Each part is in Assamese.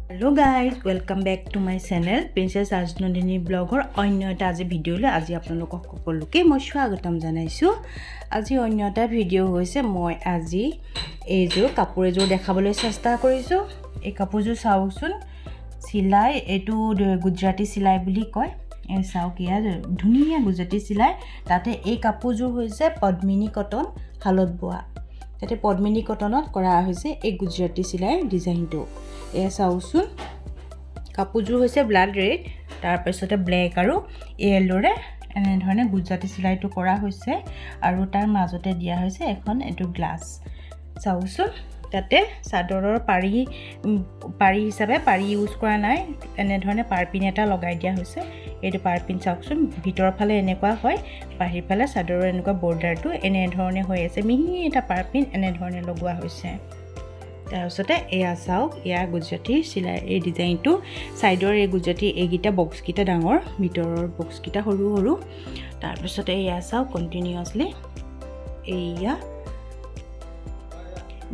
Hello guys, welcome back to my channel Princess Ajnodini blogger অন্য এটা আজি ভিডিও লৈ আজি আপোনালোকক সকলোকে মই স্বাগতম জনাইছো আজি অন্য এটা ভিডিও হৈছে মই আজি এইযোৰ কাপোৰ এযোৰ দেখাবলৈ চেষ্টা কৰিছো এই কাপোৰযোৰ চাওকচোন সিলাই এটো গুজৰাটী সিলাই বুলি কয় এই চাওক ইয়া ধুনীয়া গুজৰাটী সিলাই তাতে এই কাপোৰযোৰ হৈছে পদ্মিনী কটন হালত বোৱা তাতে পদ্মিনী কটনত কৰা হৈছে এই গুজৰাটী সিলাই ডিজাইনটো এ চাওচোন কাপোৰযোৰ হৈছে ব্লাড ৰেড তাৰ পিছতে ব্ল্যাক আৰু ইয়েলোৰে এনে ধৰণে গুজৰাটী সিলাইটো কৰা হৈছে আৰু তাৰ মাজতে দিয়া হৈছে এখন এটো গ্লাস চাওচোন তাতে চাদৰৰ পাৰি হিচাপে পাৰি ইউজ কৰা নাই এনে ধৰণে পাৰপিন এটা লগাই দিয়া হৈছে এইটো পাৰপিন চাওকচোন ভিতৰ ফালে এনেকুৱা হয় বাহিৰ ফালে চাদৰৰ এনেকুৱা বৰ্ডাৰটো এনে ধৰণে হৈ আছে মিহি এটা পাৰপিন এনে ধৰণে লগোৱা হৈছে তাৰপিছতে এয়া চাওক এয়া গুজৰাটী সিলাই এই ডিজাইনটো সাইডৰ এই গুজৰাটী এইগিটা বক্স কিটা ডাঙৰ ভিতৰৰ বক্স কিটা সৰু সৰু তাৰপিছতে এয়া চাওক কন্টিনিউয়াছলি এয়া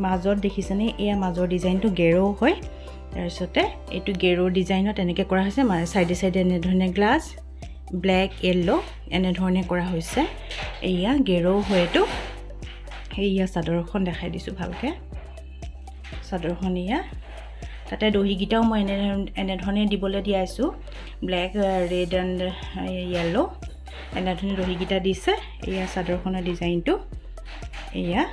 মাজৰ দেখিছেনে এয়া মাজৰ ডিজাইনটো গেৰো হয় তাৰপিছতে এইটো গেৰো ডিজাইনত এনেকৈ কৰা হৈছে মানে সাইডে সাইডে এনে ধৰণে গ্লাস ব্ল্যাক ইয়েলো এনে ধৰণে কৰা হৈছে এয়া গেৰো হয়টো এয়া চাদৰখন দেখাই দিছো ভালকে চাদৰখনিয়া তাতে দহি গিটাও মই এনে ধৰণে দিবলৈ দিয়াইছো ব্ল্যাক ৰেড এন্ড ইয়েলো এনে ধৰণে দহি গিটা দিছে এয়া চাদৰখনৰ ডিজাইনটো এয়া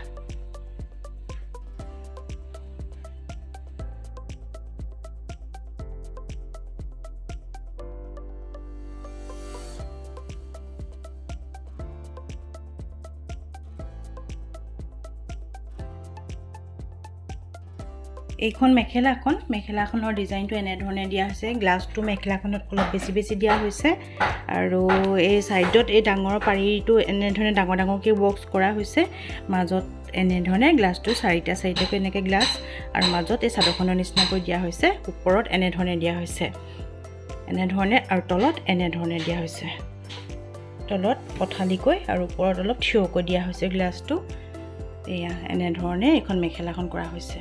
এইখন মেখেলাখনৰ ডিজাইনটো এনে ধৰণে দিয়া হৈছে গ্লাসটো মেখেলাখনত অলপ বেছি দিয়া হৈছে আৰু এই সাইডত এই ডাঙৰ পাৰিটো এনে ধৰণে ডাঙৰকে বক্স কৰা হৈছে মাজত এনে ধৰণে গ্লাসটো চাৰিটা সাইডকে এনেকৈ গ্লাস আৰু মাজত এই চাদৰখনৰ নিচিনা কৰি দিয়া হৈছে ওপৰত এনে ধৰণে দিয়া হৈছে এনে ধৰণে আৰু তলত এনে ধৰণে দিয়া হৈছে তলত পথালিকৈ আৰু ওপৰত অলপ থিয়কৈ দিয়া হৈছে গ্লাসটো এয়া এনে ধৰণে এখন মেখেলাখন কৰা হৈছে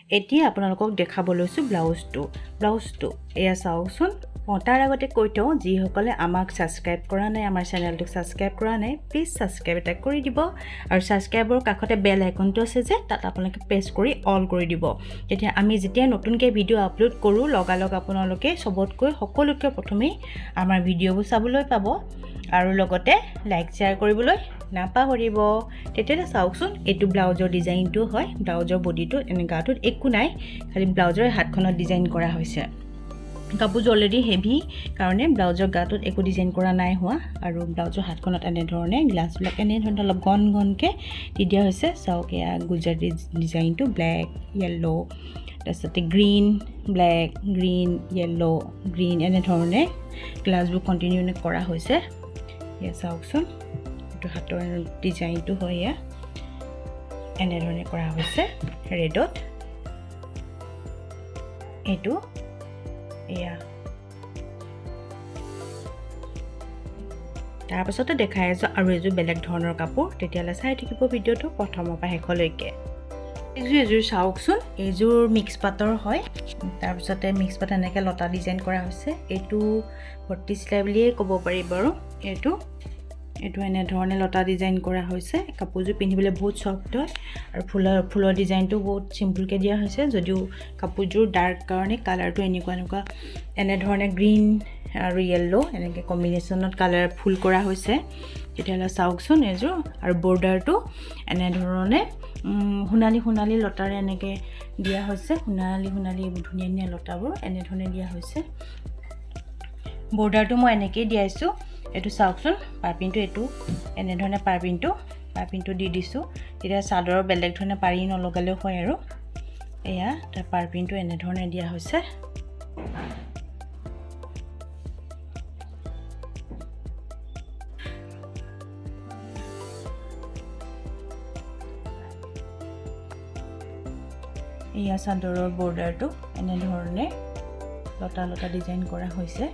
এতিয়া আপোনালোকক দেখাব লৈছো ব্লাউজটো এয়া চাওকচোন তাৰ আগতে কৈ থওঁ যিসকলে আমাক সাবস্ক্ৰাইব কৰা নাই আমাৰ চেনেলটোক সাবস্ক্ৰাইব কৰা নাই প্লিজ সাবস্ক্ৰাইব এটা কৰি দিব আৰু সাবস্ক্ৰাইবৰ কাষতে বেল আইকনটো আছে যে তাত আপোনালোকে প্ৰেছ কৰি অল কৰি দিব তেতিয়া আমি যেতিয়া নতুনকৈ ভিডিও আপলোড কৰো লগালগ আপোনালোকে সবতকৈ সকলোতকৈ প্ৰথমে আমাৰ ভিডিওবোৰ চাবলৈ পাব আৰু লগতে লাইক শেয়াৰ কৰিবলৈ নাপাহৰিব তেতিয়া চাওকচোন এটো ব্লাউজৰ ডিজাইনটো হয় ব্লাউজৰ বডিটো এনে গাটোত একো নাই খালি ব্লাউজৰ হাতখনত ডিজাইন কৰা হৈছে কাপোৰটো অলৰেডি হেভি কাৰণে ব্লাউজৰ গাটোত একো ডিজাইন কৰা নাই হোৱা আৰু ব্লাউজৰ হাতখনত এনে ধৰণে গ্লাসবিলাক এনে ধৰণে অলপ গনকে দিয়া হৈছে চাওক এয়া গুজৰাটী ডিজাইনটো ব্ল্যাক ইয়েলো তাৰপিছতে green black green yellow green এনে ধৰণে গ্লাসবোৰ কন্টিনিউ কৰা হৈছে এয়া চাওকচোন এইটো হাতৰ ডিজাইনটো হয় এয়া এনে ধৰণে কৰা হৈছে ৰেডত এইটো এয়া তাৰপিছতে দেখাই আছো আৰু এযোৰ বেলেগ ধৰণৰ কাপোৰ তেতিয়ালে চাই থাকিব ভিডিওটো প্ৰথমৰ পৰা শেষলৈকে এইযোৰ চাওকচোন এইযোৰ মিক্স পাটৰ হয় তাৰপিছতে মিক্স পাট এনেকৈ লতা ডিজাইন কৰা হৈছে এইটো ভৰ্তি সিলাই বুলিয়ে ক'ব পাৰি বাৰু এইটো এনে ধৰণে লতা ডিজাইন কৰা হৈছে কাপোৰযোৰ পিন্ধিবলৈ বহুত সফট হয় আৰু ফুলৰ ডিজাইনটো বহুত সিম্পলকৈ দিয়া হৈছে যদিও কাপোৰযোৰ ডাৰ্ক কাৰণে কালাৰটো এনেকুৱা এনে ধৰণে গ্ৰীন আৰু ইয়েলো এনেকৈ কম্বিনেশ্যনত কালাৰ ফুল কৰা হৈছে তেতিয়ালে চাওকচোন এযোৰ আৰু বৰ্ডাৰটো এনে ধৰণে সোণালী লতাৰে এনেকৈ দিয়া হৈছে সোণালী ধুনীয়া লতাবোৰ এনে ধৰণে দিয়া হৈছে বৰ্ডাৰটো মই এনেকৈ দিয়াইছো এটো চাওকচোন পাৰপিনটো এটো এনে ধৰণে পাৰপিনটো দি দিছো তেতিয়া চাদৰৰ বেলেগ ধৰণে পাৰি নলগালেও হয় আৰু এয়া তাৰ পাৰপিনটো এনে ধৰণে দিয়া হৈছে এয়া চাদৰৰ বৰ্ডাৰটো এনে ধৰণে লতা লতা ডিজাইন কৰা হৈছে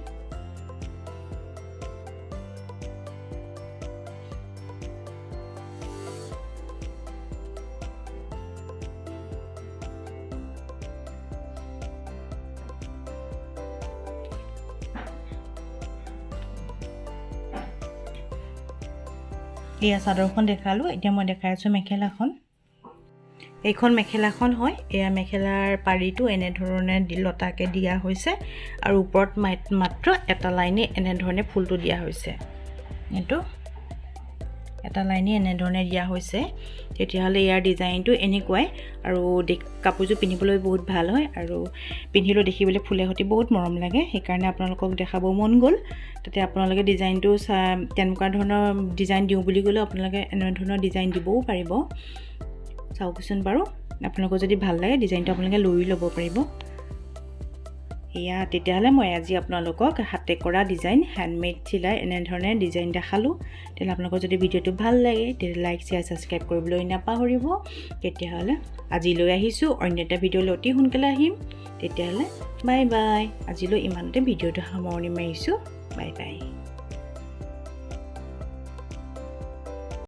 এয়া চাদৰখন দেখালোঁ এতিয়া মই দেখাই আছোঁ মেখেলাখন এইখন মেখেলাখন হয় এয়া মেখেলাৰ পাৰিটো এনে ধৰণে লতাকে দিয়া হৈছে আৰু ওপৰত মাত্ৰ এটা লাইনে এনে ধৰণে ফুলটো দিয়া হৈছে এটো এটা লাইনে এনে ধৰণে দিয়া হৈছে তেতিয়াহলে ইয়াৰ ডিজাইনটো এনেকুৱাই আৰু কাপোৰটো পিন্ধিবলৈ বহুত ভাল হয় আৰু পিন্ধিলে দেখিবলৈ ফুলে হতি বহুত মৰম লাগে সেইকাৰণে আপোনালোকক দেখাব মন গ'ল তাতে আপোনালোকে ডিজাইনটো তেনেকুৱা ধৰণৰ ডিজাইন দিও বুলি গলে আপোনালোকে এনে ধৰণৰ ডিজাইন দিবও পাৰিব চাওকচোন বাৰু আপোনালোকৰ যদি ভাল লাগে ডিজাইনটো আপোনালোকে লৈ ল'ব পাৰিব এয়া তেতিয়াহলে মই আজি আপোনালোকক হাতে কৰা ডিজাইন হ্যান্ডমেড চিলাই এনে ধৰণে ডিজাইন দেখালোঁ তেতিয়াহলে আপোনালোকৰ যদি ভিডিওটো ভাল লাগে তেতিয়াহলে লাইক শেয়াৰ সাবস্ক্ৰাইব কৰিবলৈ নাপাহৰিব তেতিয়াহলে আজিলৈ আহিছোঁ অন্য এটা ভিডিঅ' লৈ অতি সোনকালে আহিম তেতিয়াহলে বাই বাই আজিলৈ ইমানতে ভিডিওটো সামৰণি মাৰিছোঁ বাই বাই